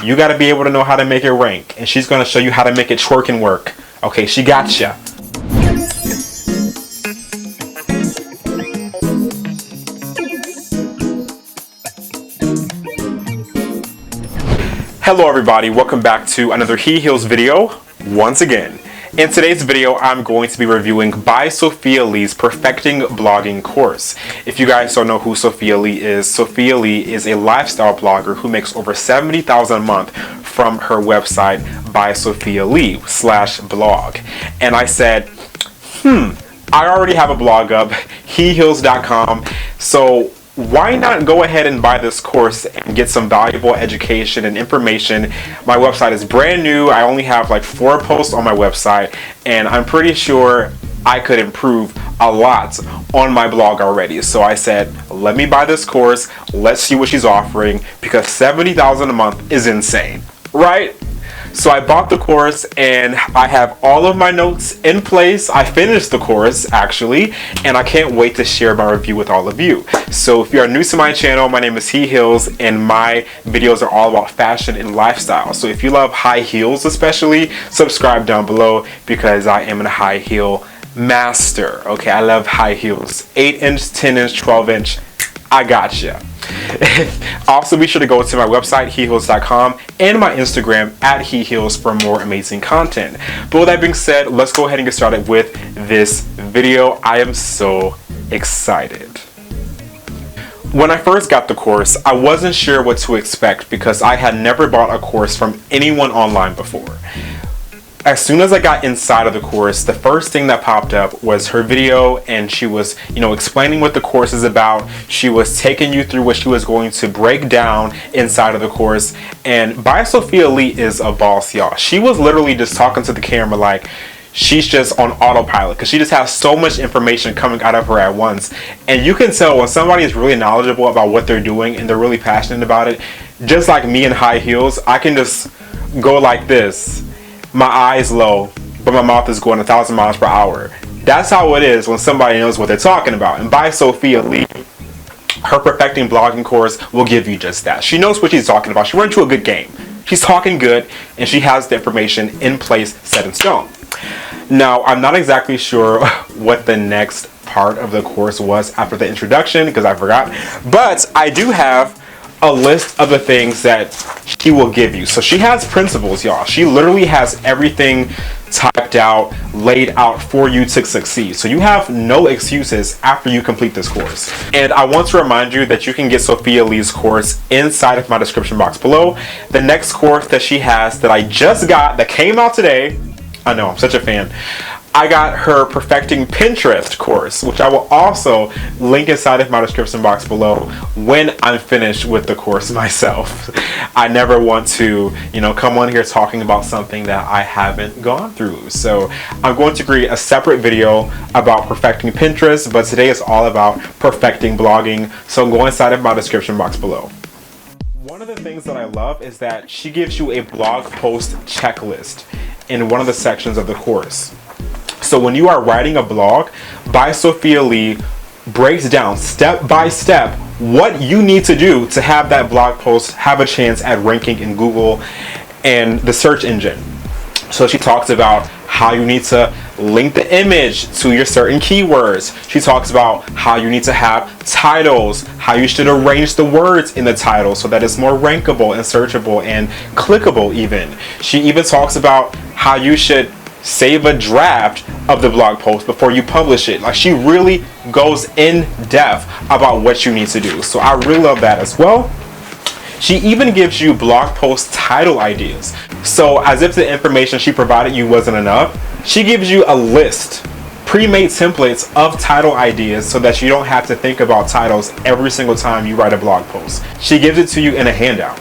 you got to be able to know how to make it rank. And she's going to show you how to make it twerk and work. Okay, she gotcha. Hello everybody, welcome back to another He Heals video once again. In today's video, I'm going to be reviewing BySophiaLee's Perfecting Blogging course. If you guys don't know who SophiaLee is a lifestyle blogger who makes over $70,000 a month from her website BySophiaLee/blog. And I said, I already have a blog up, heheals.com, so why not go ahead and buy this course and get some valuable education and information. My website is brand new. I only have like 4 posts on my website, and I'm pretty sure I could improve a lot on my blog already. So I said, let me buy this course. Let's see what she's offering, because $70,000 a month is insane, right? So I bought the course and I have all of my notes in place. I finished the course actually, and I can't wait to share my review with all of you. So if you are new to my channel, my name is He Heals, and my videos are all about fashion and lifestyle. So if you love high heels especially, subscribe down below, because I am a high heel master. Okay, I love high heels. 8-inch, 10-inch, 12-inch. I gotcha. Also, be sure to go to my website, heheals.com, and my Instagram @heheals for more amazing content. But with that being said, let's go ahead and get started with this video. I am so excited. When I first got the course, I wasn't sure what to expect because I had never bought a course from anyone online before. As soon as I got inside of the course, the first thing that popped up was her video, and she was, explaining what the course is about. She was taking you through what she was going to break down inside of the course. And BySophiaLee is a boss, y'all. She was literally just talking to the camera like she's just on autopilot, because she just has so much information coming out of her at once. And you can tell when somebody is really knowledgeable about what they're doing and they're really passionate about it. Just like me in high heels, I can just go like this. My eyes low, but my mouth is going 1,000 miles per hour. That's how it is when somebody knows what they're talking about. And BySophiaLee, her Perfecting Blogging course will give you just that. She knows what she's talking about. She runs to a good game. She's talking good, and she has the information in place, set in stone. Now, I'm not exactly sure what the next part of the course was after the introduction, because I forgot. But I do have a list of the things that she will give you. So she has principles, y'all. She literally has everything typed out, laid out for you to succeed. So you have no excuses after you complete this course. And I want to remind you that you can get SophiaLee's course inside of my description box below. The next course that she has that I just got, that came out today, I know, I'm such a fan. I got her Perfecting Pinterest course, which I will also link inside of my description box below when I'm finished with the course myself. I never want to, come on here talking about something that I haven't gone through. So I'm going to create a separate video about perfecting Pinterest, but today is all about perfecting blogging. So go inside of my description box below. One of the things that I love is that she gives you a blog post checklist in one of the sections of the course. So when you are writing a blog, BySophiaLee breaks down step by step what you need to do to have that blog post have a chance at ranking in Google and the search engine. So she talks about how you need to link the image to your certain keywords. She talks about how you need to have titles, how you should arrange the words in the title so that it's more rankable and searchable and clickable even. She even talks about how you should save a draft of the blog post before you publish it. Like, she really goes in depth about what you need to do. So I really love that as well. She even gives you blog post title ideas. So as if the information she provided you wasn't enough, she gives you a list, pre-made templates of title ideas so that you don't have to think about titles every single time you write a blog post. She gives it to you in a handout.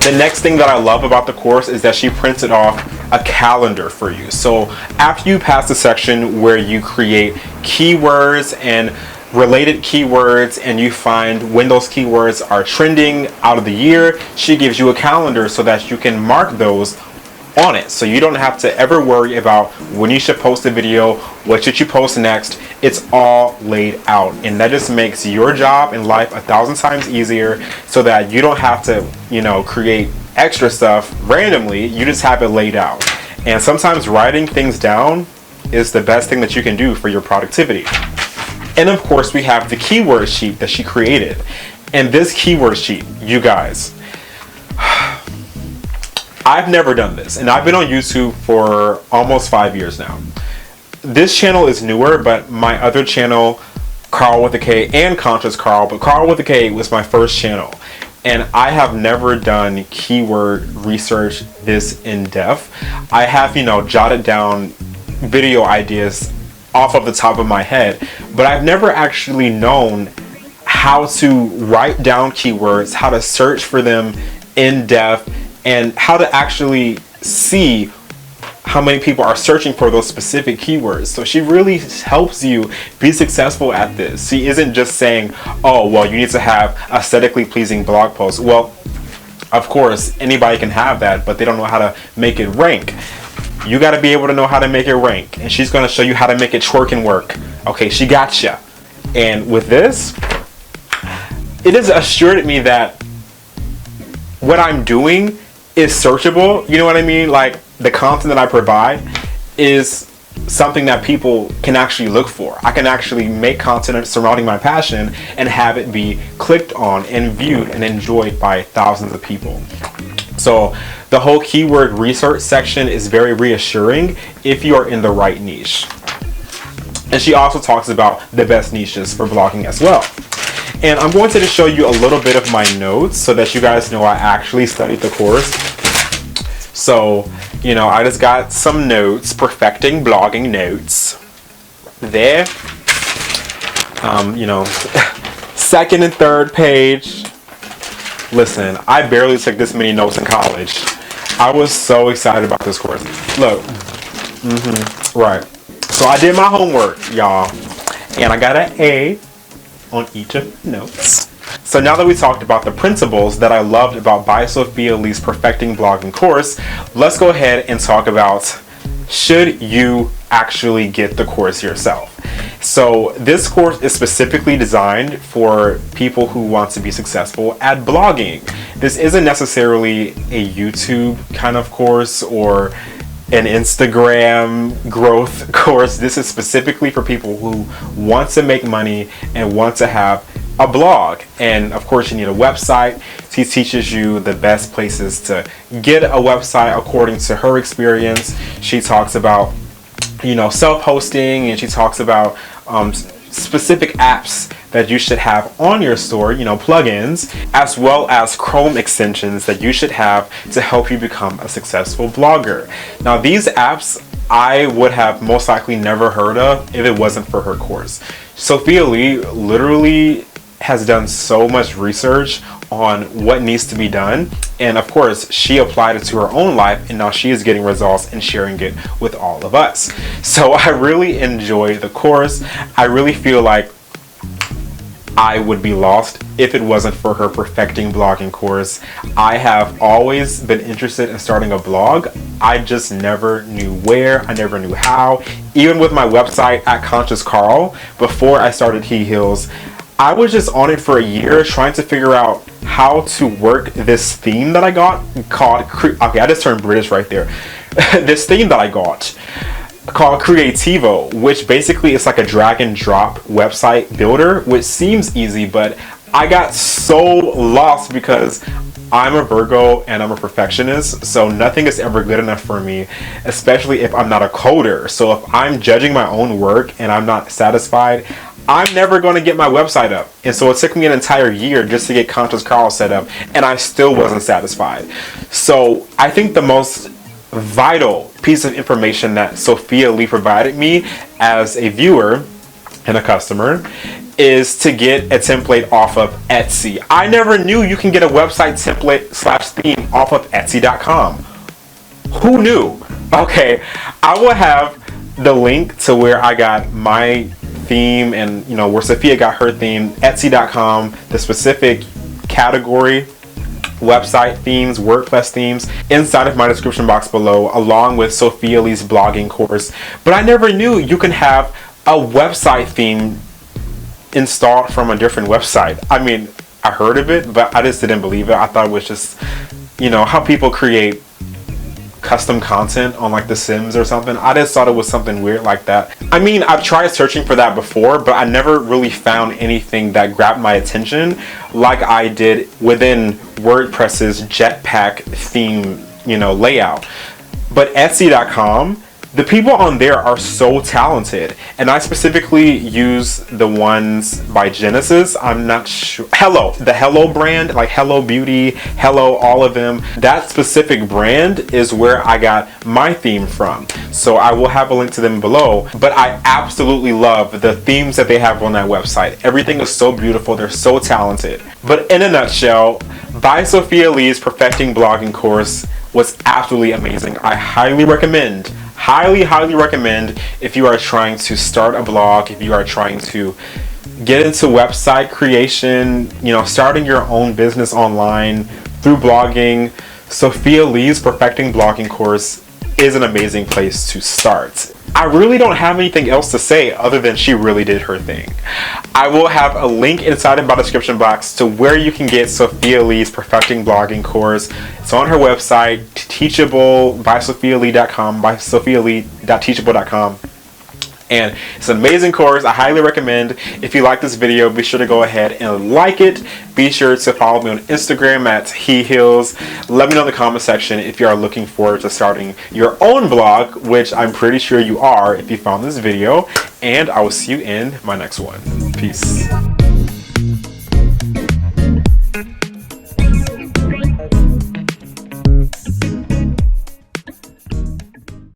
The next thing that I love about the course is that she printed off a calendar for you. So after you pass the section where you create keywords and related keywords and you find when those keywords are trending out of the year, she gives you a calendar so that you can mark those on it, so you don't have to ever worry about when you should post a video, what should you post next. It's all laid out, and that just makes your job in life 1,000 times easier, so that you don't have to, you know, create extra stuff randomly. You just have it laid out. And sometimes writing things down is the best thing that you can do for your productivity. And of course, we have the keyword sheet that she created. And this keyword sheet, you guys, I've never done this, and I've been on YouTube for almost 5 years now. This channel is newer, but my other channel, Carl with a K and Conscious Carl, but Carl with a K was my first channel. And I have never done keyword research this in depth. I have, you know, jotted down video ideas off of the top of my head, but I've never actually known how to write down keywords, how to search for them in depth, and how to actually see how many people are searching for those specific keywords. So she really helps you be successful at this. She isn't just saying, oh, well, you need to have aesthetically pleasing blog posts. Well, of course, anybody can have that, but they don't know how to make it rank. You got to be able to know how to make it rank, and she's going to show you how to make it twerk and work. Okay, she got you. And with this, it has assured me that what I'm doing is searchable. You know what I mean? Like, the content that I provide is something that people can actually look for. I can actually make content surrounding my passion and have it be clicked on and viewed and enjoyed by thousands of people. So the whole keyword research section is very reassuring if you are in the right niche. And she also talks about the best niches for blogging as well. And I'm going to just show you a little bit of my notes so that you guys know I actually studied the course. So, you know, I just got some notes, perfecting blogging notes there. You know, second and third page. Listen, I barely took this many notes in college. I was so excited about this course. Look, right. So I did my homework, y'all, and I got an A on each of the notes. So now that we talked about the principles that I loved about BySophiaLee's Perfecting Blogging course, let's go ahead and talk about, should you actually get the course yourself? So this course is specifically designed for people who want to be successful at blogging. This isn't necessarily a YouTube kind of course or an Instagram growth course. This is specifically for people who want to make money and want to have a blog. And of course, you need a website. She teaches you the best places to get a website according to her experience. She talks about, you know, self-hosting, and she talks about specific apps that you should have on your store, you know, plugins, as well as Chrome extensions that you should have to help you become a successful blogger. Now, these apps I would have most likely never heard of if it wasn't for her course. SophiaLee literally has done so much research on what needs to be done, and of course she applied it to her own life, and now she is getting results and sharing it with all of us. So I really enjoy the course. I really feel like I would be lost if it wasn't for her Perfecting Blogging course. I have always been interested in starting a blog. I just never knew where, I never knew how. Even with my website at Conscious Carl, before I started He Heals, I was just on it for a year trying to figure out how to work this theme that I got called, okay, I just turned British right there. This theme that I got called Creativo, which basically is like a drag and drop website builder, which seems easy, but I got so lost because I'm a Virgo and I'm a perfectionist, so nothing is ever good enough for me, especially if I'm not a coder. So if I'm judging my own work and I'm not satisfied, I'm never going to get my website up. And so it took me an entire year just to get Conscious Carl set up, and I still wasn't satisfied. So I think the most vital piece of information that SophiaLee provided me as a viewer and a customer is to get a template off of Etsy. I never knew you can get a website template / theme off of Etsy.com. Who knew? Okay, I will have the link to where I got my theme and, you know, where Sophia got her theme, Etsy.com, the specific category website themes, WordPress themes inside of my description box below, along with SophiaLee's blogging course. But I never knew you can have a website theme installed from a different website. I mean, I heard of it, but I just didn't believe it. I thought it was just, you know, how people create custom content on like The Sims or something. I just thought it was something weird like that. I mean, I've tried searching for that before, but I never really found anything that grabbed my attention like I did within WordPress's Jetpack theme, you know, layout. But Etsy.com, the people on there are so talented, and I specifically use the ones by Genesis. I'm not sure. The Hello brand, like Hello Beauty, Hello, all of them. That specific brand is where I got my theme from. So I will have a link to them below. But I absolutely love the themes that they have on that website. Everything is so beautiful. They're so talented. But in a nutshell, BySophiaLee's Perfecting Blogging course was absolutely amazing. I highly recommend if you are trying to start a blog, if you are trying to get into website creation, you know, starting your own business online through blogging. SophiaLee's Perfecting Blogging course is an amazing place to start. I really don't have anything else to say other than she really did her thing. I will have a link inside of my description box to where you can get SophiaLee's Perfecting Blogging course. It's on her website, Teachable, BySophiaLee.com, BySophiaLee.teachable.com. And it's an amazing course. I highly recommend. If you like this video, be sure to go ahead and like it. Be sure to follow me on Instagram at HeHeals. Let me know in the comment section if you are looking forward to starting your own blog, which I'm pretty sure you are if you found this video. And I will see you in my next one. Peace.